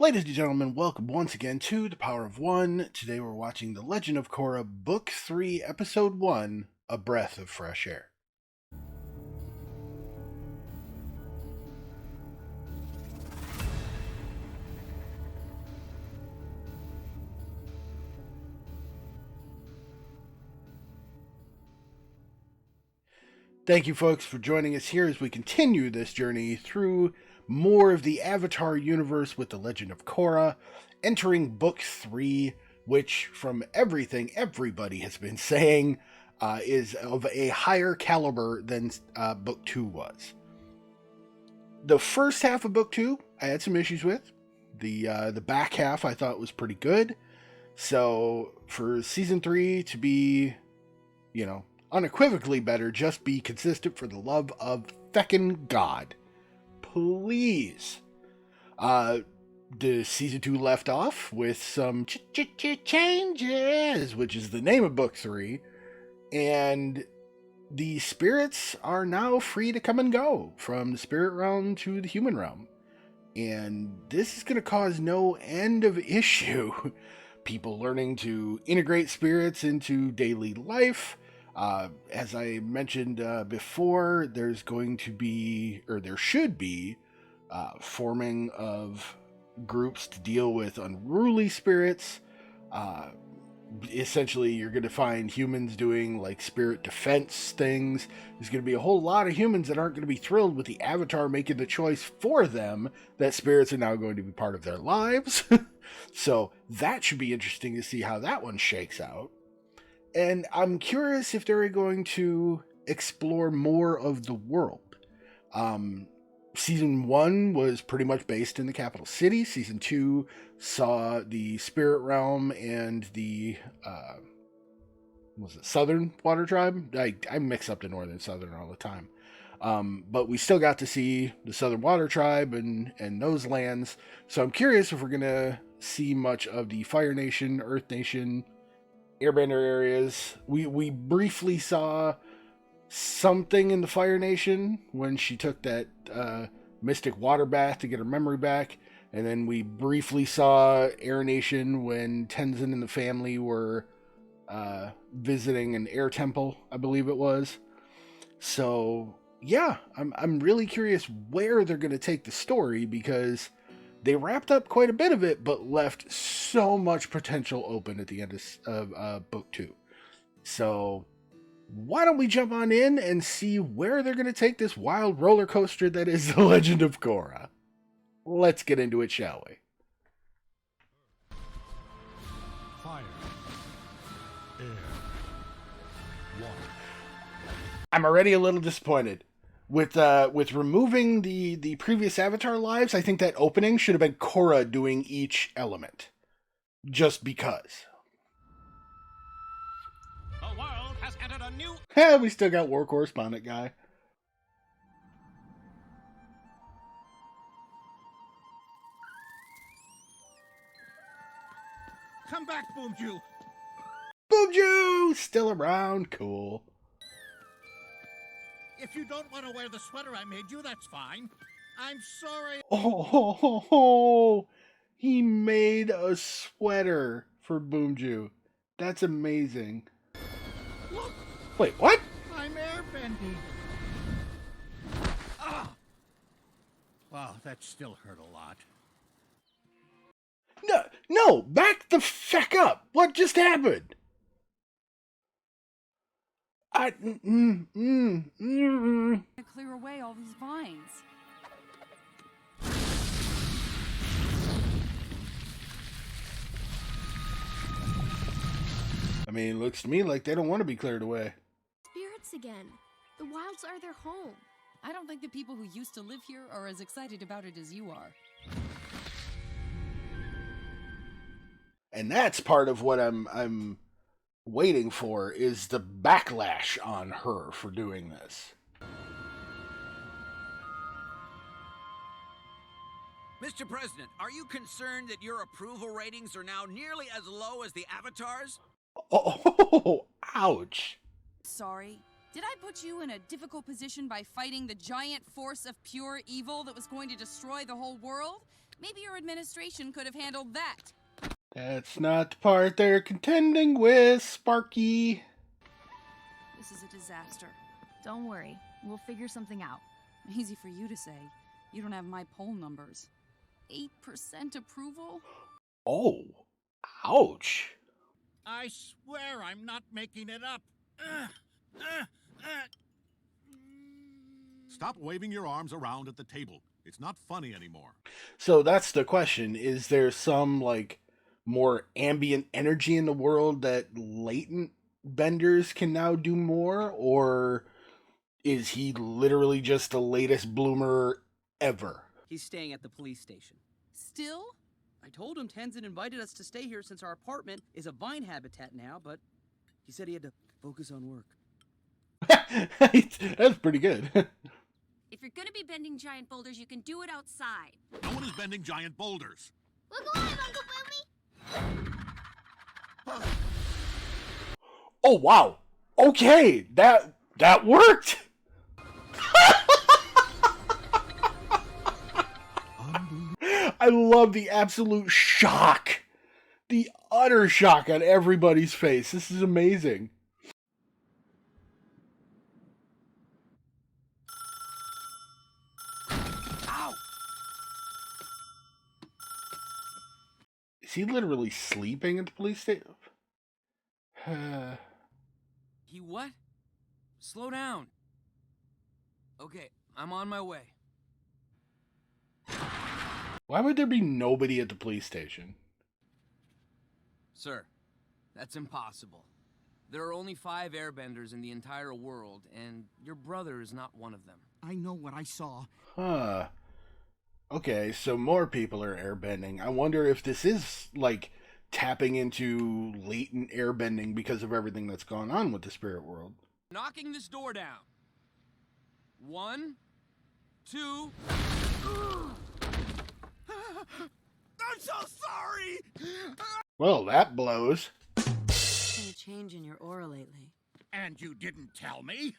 Ladies and gentlemen, welcome once again to The Power of One. Today we're watching The Legend of Korra, Book 3, Episode 1, A Breath of Fresh Air. Thank you folks for joining us here as we continue this journey through more of the Avatar universe with The Legend of Korra, entering Book 3, which, from everything everybody has been saying, is of a higher caliber than Book 2 was. The first half of Book 2, I had some issues with. The back half I thought was pretty good. So, for Season 3 to be, unequivocally better, just be consistent for the love of feckin' God. Please. The Season 2 left off with some changes, which is the name of Book 3, and the spirits are now free to come and go from the spirit realm to the human realm. And this is going to cause no end of issue. People learning to integrate spirits into daily life. As I mentioned before, there's going to be, or there should be, forming of groups to deal with unruly spirits. Essentially, you're going to find humans doing like spirit defense things. There's going to be a whole lot of humans that aren't going to be thrilled with the Avatar making the choice for them that spirits are now going to be part of their lives. So that should be interesting to see how that one shakes out. And I'm curious if they're going to explore more of the world. Season 1 was pretty much based in the capital city. Season 2 saw the spirit realm and the Southern Water Tribe? I mix up the Northern and Southern all the time. But we still got to see the Southern Water Tribe and those lands. So I'm curious if we're going to see much of the Fire Nation, Earth Nation, Airbender areas. We briefly saw something in the Fire Nation when she took that mystic water bath to get her memory back, and then we briefly saw Air Nation when Tenzin and the family were visiting an air temple, I believe it was. So yeah, I'm really curious where they're going to take the story, because they wrapped up quite a bit of it, but left so much potential open at the end of Book 2. So why don't we jump on in and see where they're going to take this wild roller coaster that is The Legend of Korra. Let's get into it, shall we? Fire, air, water. I'm already a little disappointed. With removing the previous Avatar lives, I think that opening should have been Korra doing each element. Just because. The world has entered a new... Heh, we still got War Correspondent guy. Come back, Boomju! Boomju! Still around, cool. If you don't want to wear the sweater I made you, that's fine. I'm sorry. Oh, he made a sweater for Boomju. That's amazing. Look, Wait, what? I'm airbending. Ah! Wow, that still hurt a lot. No, back the feck up. What just happened? Clear away all these vines. I mean, it looks to me like they don't want to be cleared away. Spirits again. The wilds are their home. I don't think the people who used to live here are as excited about it as you are. And that's part of what I'm waiting for, is the backlash on her for doing this. Mr. President, are you concerned that your approval ratings are now nearly as low as the Avatars? Oh, ouch. Sorry. Did I put you in a difficult position by fighting the giant force of pure evil that was going to destroy the whole world? Maybe your administration could have handled that. That's not the part they're contending with, Sparky. This is a disaster. Don't worry, we'll figure something out. Easy for you to say. You don't have my poll numbers. 8% approval? Oh, ouch. I swear I'm not making it up. Stop waving your arms around at the table. It's not funny anymore. So that's the question. Is there some, like, more ambient energy in the world that latent benders can now do more? Or is he literally just the latest bloomer ever? He's staying at the police station. Still? I told him Tenzin invited us to stay here since our apartment is a vine habitat now, but he said he had to focus on work. That's pretty good. If you're gonna be bending giant boulders, you can do it outside. No one is bending giant boulders. Look alive, Uncle Boomy! Oh, wow. Okay, that worked. I love the absolute shock. The utter shock on everybody's face. This is amazing. Ow! Is he literally sleeping at the police station? He what? Slow down. Okay, I'm on my way. Why would there be nobody at the police station? Sir, that's impossible. There are only 5 airbenders in the entire world, and your brother is not one of them. I know what I saw. Huh. Okay, so more people are airbending. I wonder if this is, like, tapping into latent airbending because of everything that's gone on with the spirit world. Knocking this door down. 1, 2... I'm so sorry! Well, that blows. Any change in your aura lately? And you didn't tell me?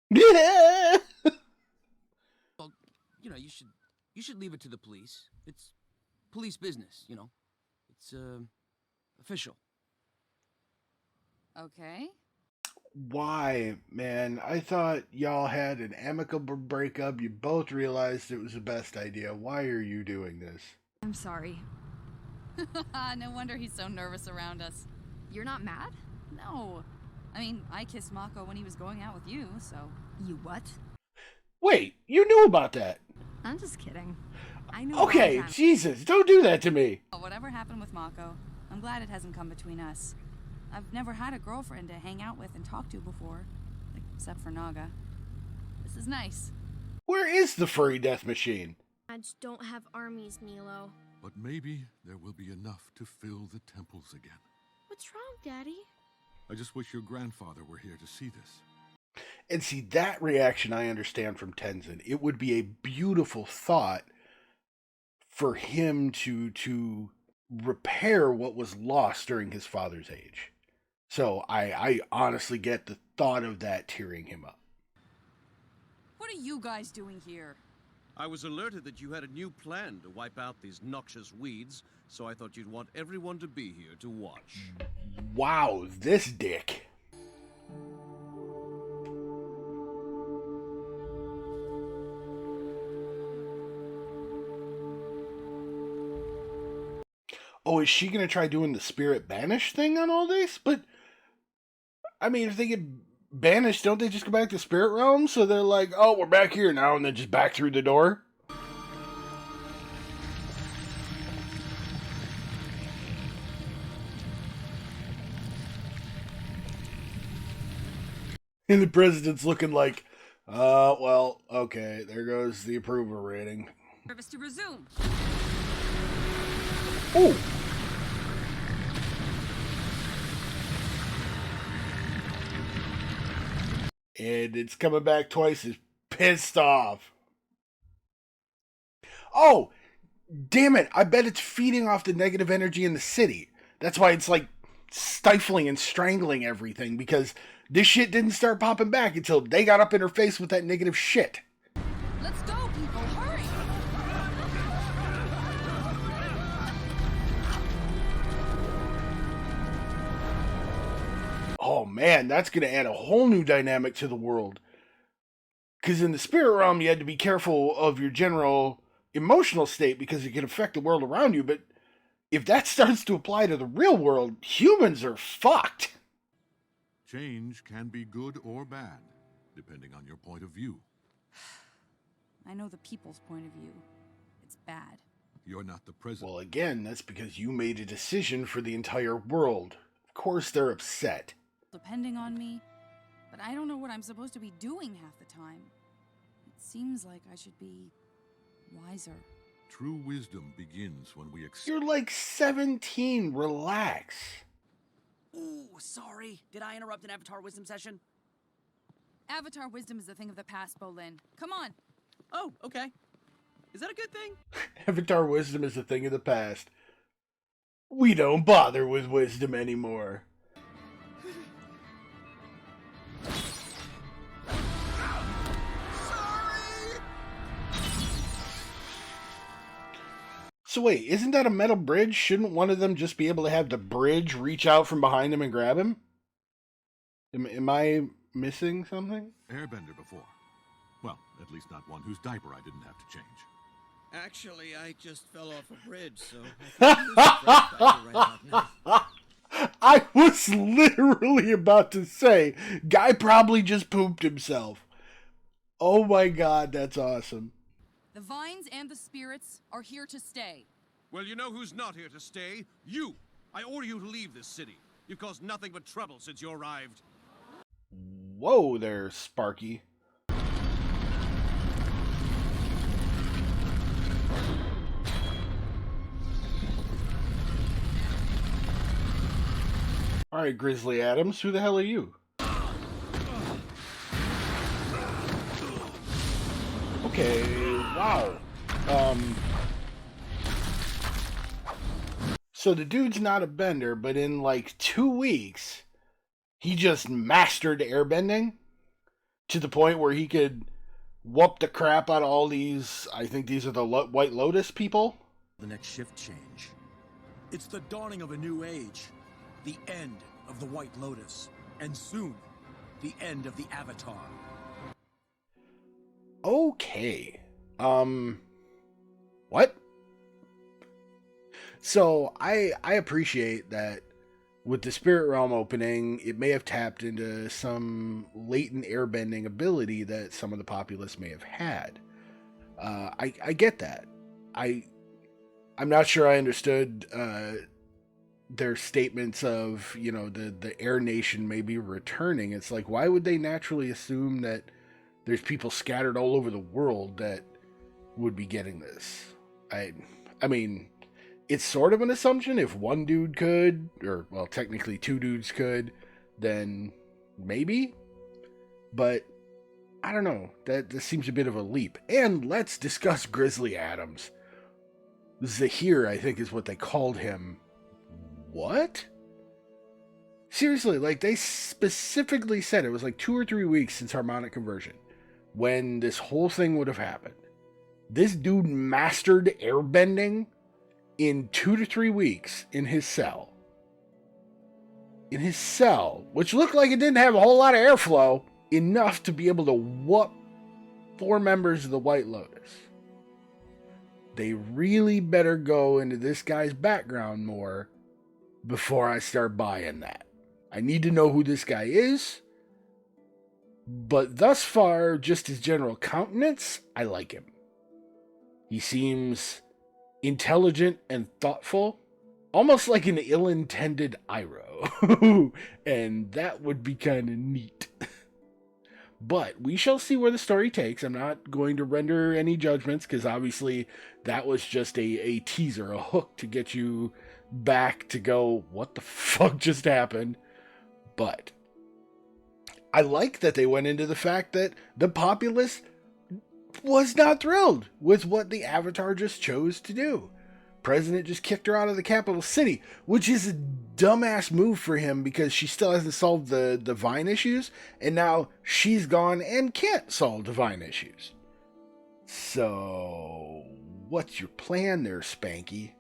Yeah. Well, you should leave it to the police. It's police business, you know. It's, official. Okay. Why, man? I thought y'all had an amicable breakup. You both realized it was the best idea. Why are you doing this? I'm sorry. No wonder he's so nervous around us. You're not mad? No. I mean, I kissed Mako when he was going out with you, so... You what? Wait, you knew about that? I'm just kidding. I knew. Okay, Jesus, don't do that to me. Whatever happened with Mako, I'm glad it hasn't come between us. I've never had a girlfriend to hang out with and talk to before, except for Naga. This is nice. Where is the furry death machine? Gods don't have armies, Milo. But maybe there will be enough to fill the temples again. What's wrong, Daddy? I just wish your grandfather were here to see this. And see, that reaction I understand from Tenzin. It would be a beautiful thought for him to repair what was lost during his father's age. So I honestly get the thought of that tearing him up. What are you guys doing here? I was alerted that you had a new plan to wipe out these noxious weeds, so I thought you'd want everyone to be here to watch. Wow, this dick. Oh, is she going to try doing the spirit banish thing on all this? But, I mean, if they get banished, don't they just go back to spirit realm? So they're like, oh, we're back here now, and then just back through the door? And the president's looking like, well, okay, there goes the approval rating. Service to resume. Oh! And it's coming back twice as pissed off. Oh! Damn it! I bet it's feeding off the negative energy in the city. That's why it's like stifling and strangling everything, because This shit didn't start popping back until they got up in her face with that negative shit. Let's go, people, hurry! Oh man, that's going to add a whole new dynamic to the world. Because in the spirit realm, you had to be careful of your general emotional state because it can affect the world around you. But if that starts to apply to the real world, humans are fucked. Change can be good or bad, depending on your point of view. I know the people's point of view. It's bad. You're not the president. Well, again, that's because you made a decision for the entire world. Of course they're upset. Depending on me, but I don't know what I'm supposed to be doing half the time. It seems like I should be wiser. True wisdom begins when we accept. You're like 17. Relax. Ooh, sorry. Did I interrupt an Avatar wisdom session? Avatar wisdom is a thing of the past, Bolin. Come on. Oh, okay. Is that a good thing? Avatar wisdom is a thing of the past. We don't bother with wisdom anymore. So wait, isn't that a metal bridge? Shouldn't one of them just be able to have the bridge reach out from behind him and grab him? Am I missing something? Airbender before. Well, at least not one whose diaper I didn't have to change. Actually, I just fell off a bridge, so I can use a fresh diaper right about now. I was literally about to say, guy probably just pooped himself. Oh my god, that's awesome. The vines and the spirits are here to stay. Well, you know who's not here to stay? You! I order you to leave this city. You've caused nothing but trouble since you arrived. Whoa there, Sparky. Alright, Grizzly Adams, who the hell are you? Okay, wow. So the dude's not a bender, but in like 2 weeks, he just mastered airbending to the point where he could whoop the crap out of all these, I think these are the White Lotus people. The next shift change. It's the dawning of a new age. The end of the White Lotus. And soon, the end of the Avatar. Okay. What? So, I appreciate that with the Spirit Realm opening, it may have tapped into some latent airbending ability that some of the populace may have had. I get that. I'm not sure I understood their statements of, you know, the Air Nation may be returning. It's like, why would they naturally assume that there's people scattered all over the world that would be getting this? I mean, it's sort of an assumption. If one dude could, or, well, technically 2 dudes could, then maybe. But, I don't know. That seems a bit of a leap. And let's discuss Grizzly Adams. Zahir, I think, is what they called him. What? Seriously, like, they specifically said it was like 2 or 3 weeks since harmonic conversion when this whole thing would have happened. This dude mastered airbending in 2 to 3 weeks in his cell. In his cell, which looked like it didn't have a whole lot of airflow, enough to be able to whoop 4 members of the White Lotus. They really better go into this guy's background more before I start buying that. I need to know who this guy is, but thus far, just his general countenance, I like him. He seems intelligent and thoughtful, almost like an ill-intended Iroh, and that would be kind of neat. But we shall see where the story takes. I'm not going to render any judgments, because obviously that was just a teaser, a hook to get you back to go, what the fuck just happened? But I like that they went into the fact that the populace was not thrilled with what the Avatar just chose to do. president just kicked her out of the capital city, which is a dumbass move for him because she still hasn't solved the Vine issues, and now she's gone and can't solve the Vine issues. So, what's your plan there, Spanky?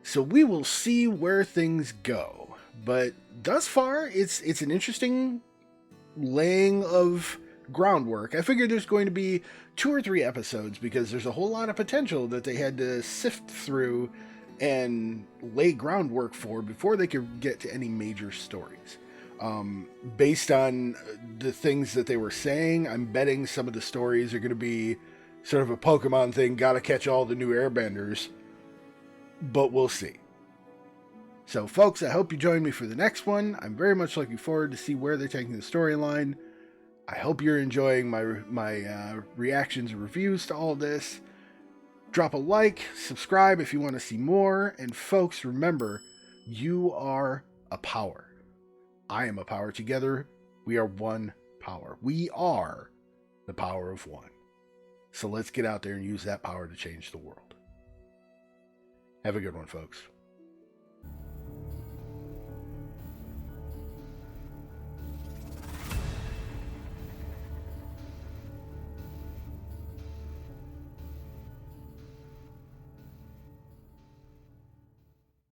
So we will see where things go. But thus far, it's an interesting laying of groundwork. I figured there's going to be 2 or 3 episodes because there's a whole lot of potential that they had to sift through and lay groundwork for before they could get to any major stories. Based on the things that they were saying, I'm betting some of the stories are going to be sort of a Pokemon thing, gotta catch all the new airbenders, but we'll see. So folks, I hope you join me for the next one. I'm very much looking forward to see where they're taking the storyline. I hope you're enjoying my reactions and reviews to all this. Drop a like, subscribe if you want to see more, and folks, remember, you are a power. I am a power. Together, we are one power. We are the power of one. So let's get out there and use that power to change the world. Have a good one, folks.